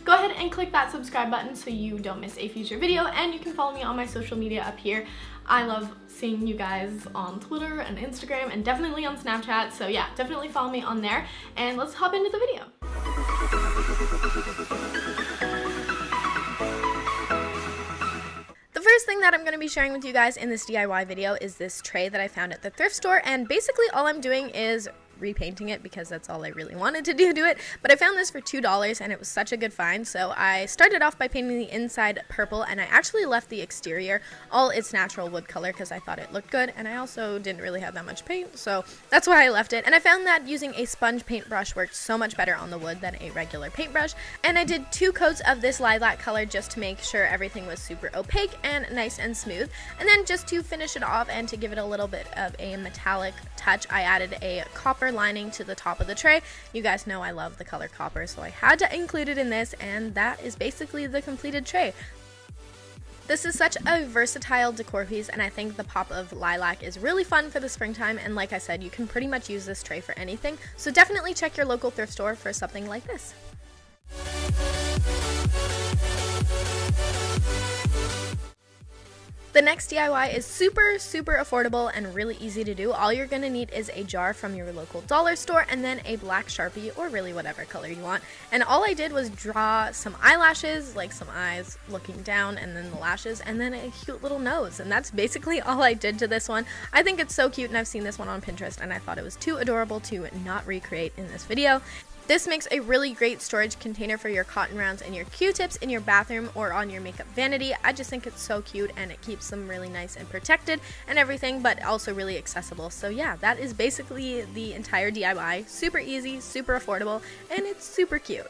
go ahead and click that subscribe button so you don't miss a future video, and you can follow me on my social media up here. I love seeing you guys on Twitter and Instagram and definitely on Snapchat, so yeah, definitely follow me on there, and let's hop into the video. The first thing that I'm going to be sharing with you guys in this DIY video is this tray that I found at the thrift store, and basically all I'm doing is repainting it because that's all I really wanted to do to it. But I found this for $2 and it was such a good find, so I started off by painting the inside purple, and I actually left the exterior all its natural wood color because I thought it looked good, and I also didn't really have that much paint, so that's why I left it. And I found that using a sponge paintbrush worked so much better on the wood than a regular paintbrush, and I did 2 coats of this lilac color just to make sure everything was super opaque and nice and smooth. And then just to finish it off and to give it a little bit of a metallic touch, I added a copper lining to the top of the tray. You guys know I love the color copper, so I had to include it in this, and that is basically the completed tray. This is such a versatile decor piece, and I think the pop of lilac is really fun for the springtime, and like I said, you can pretty much use this tray for anything, so definitely check your local thrift store for something like this. The next DIY is super affordable and really easy to do. All you're going to need is a jar from your local dollar store and then a black Sharpie, or really whatever color you want. And all I did was draw some eyelashes, like some eyes looking down, and then the lashes, and then a cute little nose. And that's basically all I did to this one. I think it's so cute, and I've seen this one on Pinterest, and I thought it was too adorable to not recreate in this video. This makes a really great storage container for your cotton rounds and your Q-tips in your bathroom or on your makeup vanity. I just think it's so cute, and it keeps them really nice and protected and everything, but also really accessible. So yeah, that is basically the entire DIY. Super easy, super affordable, and it's super cute.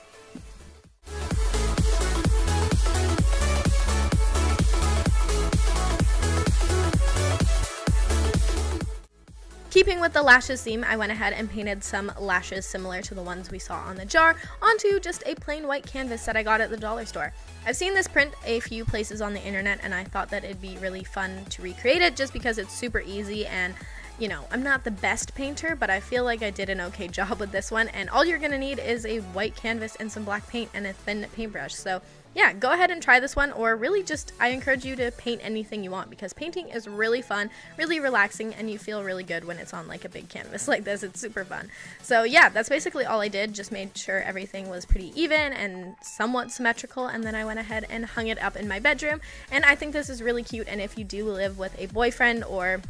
Keeping with the lashes theme, I went ahead and painted some lashes similar to the ones we saw on the jar onto just a plain white canvas that I got at the dollar store. I've seen this print a few places on the internet, and I thought that it'd be really fun to recreate it just because it's super easy, and you know, I'm not the best painter, but I feel like I did an okay job with this one, and all you're gonna need is a white canvas and some black paint and a thin paintbrush. So yeah, go ahead and try this one, or really just, I encourage you to paint anything you want because painting is really fun, really relaxing, and you feel really good when it's on like a big canvas like this. It's super fun. So yeah, that's basically all I did. Just made sure everything was pretty even and somewhat symmetrical, and then I went ahead and hung it up in my bedroom. And I think this is really cute, and if you do live with a boyfriend or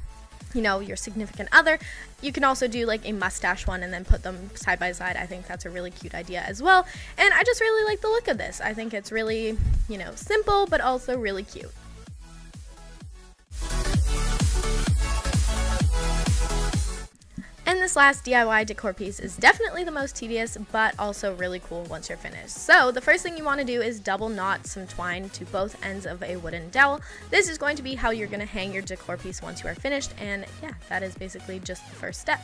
you know, your significant other, you can also do like a mustache one and then put them side by side. I think that's a really cute idea as well, and I just really like the look of this. I think it's really, you know, simple but also really cute. And this last DIY decor piece is definitely the most tedious, but also really cool once you're finished. So the first thing you want to do is double knot some twine to both ends of a wooden dowel. This is going to be how you're going to hang your decor piece once you are finished, and yeah, that is basically just the first step.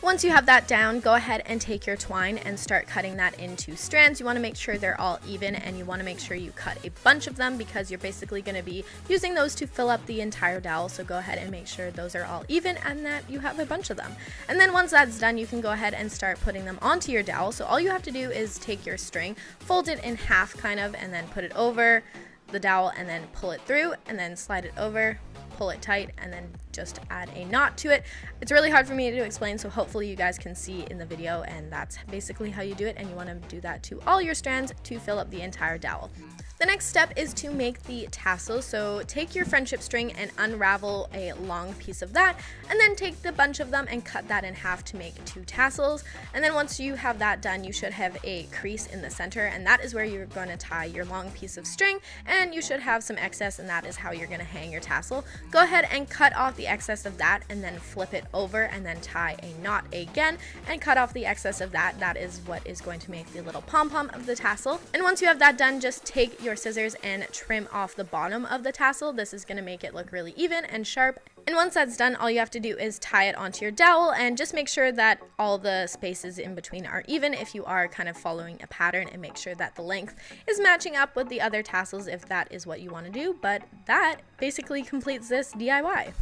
Once you have that down, go ahead and take your twine and start cutting that into strands. You want to make sure they're all even, and you want to make sure you cut a bunch of them because you're basically going to be using those to fill up the entire dowel. So go ahead and make sure those are all even and that you have a bunch of them. And then once that's done, you can go ahead and start putting them onto your dowel. So all you have to do is take your string, fold it in half kind of, and then put it over the dowel and then pull it through and then slide it over, pull it tight, and then just add a knot to it. It's really hard for me to explain, so hopefully you guys can see in the video, and that's basically how you do it, and you want to do that to all your strands to fill up the entire dowel. The next step is to make the tassel. So take your friendship string and unravel a long piece of that, and then take the bunch of them and cut that in half to make 2 tassels. And then once you have that done, you should have a crease in the center, and that is where you're going to tie your long piece of string, and you should have some excess, and that is how you're going to hang your tassel. Go ahead and cut off the excess of that, and then flip it over and then tie a knot again and cut off the excess of that. That is what is going to make the little pom-pom of the tassel. And once you have that done, just take your scissors and trim off the bottom of the tassel. This is going to make it look really even and sharp. And once that's done, all you have to do is tie it onto your dowel, and just make sure that all the spaces in between are even if you are kind of following a pattern, and make sure that the length is matching up with the other tassels if that is what you want to do. But that basically completes this DIY.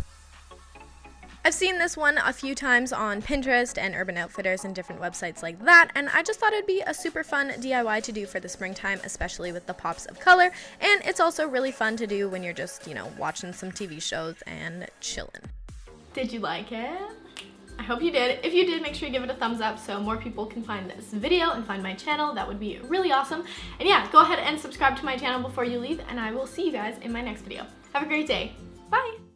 I've seen this one a few times on Pinterest and Urban Outfitters and different websites like that, and I just thought it'd be a super fun DIY to do for the springtime, especially with the pops of color, and it's also really fun to do when you're just, watching some TV shows and chilling. Did you like it? I hope you did. If you did, make sure you give it a thumbs up so more people can find this video and find my channel. That would be really awesome. And yeah, go ahead and subscribe to my channel before you leave, and I will see you guys in my next video. Have a great day. Bye!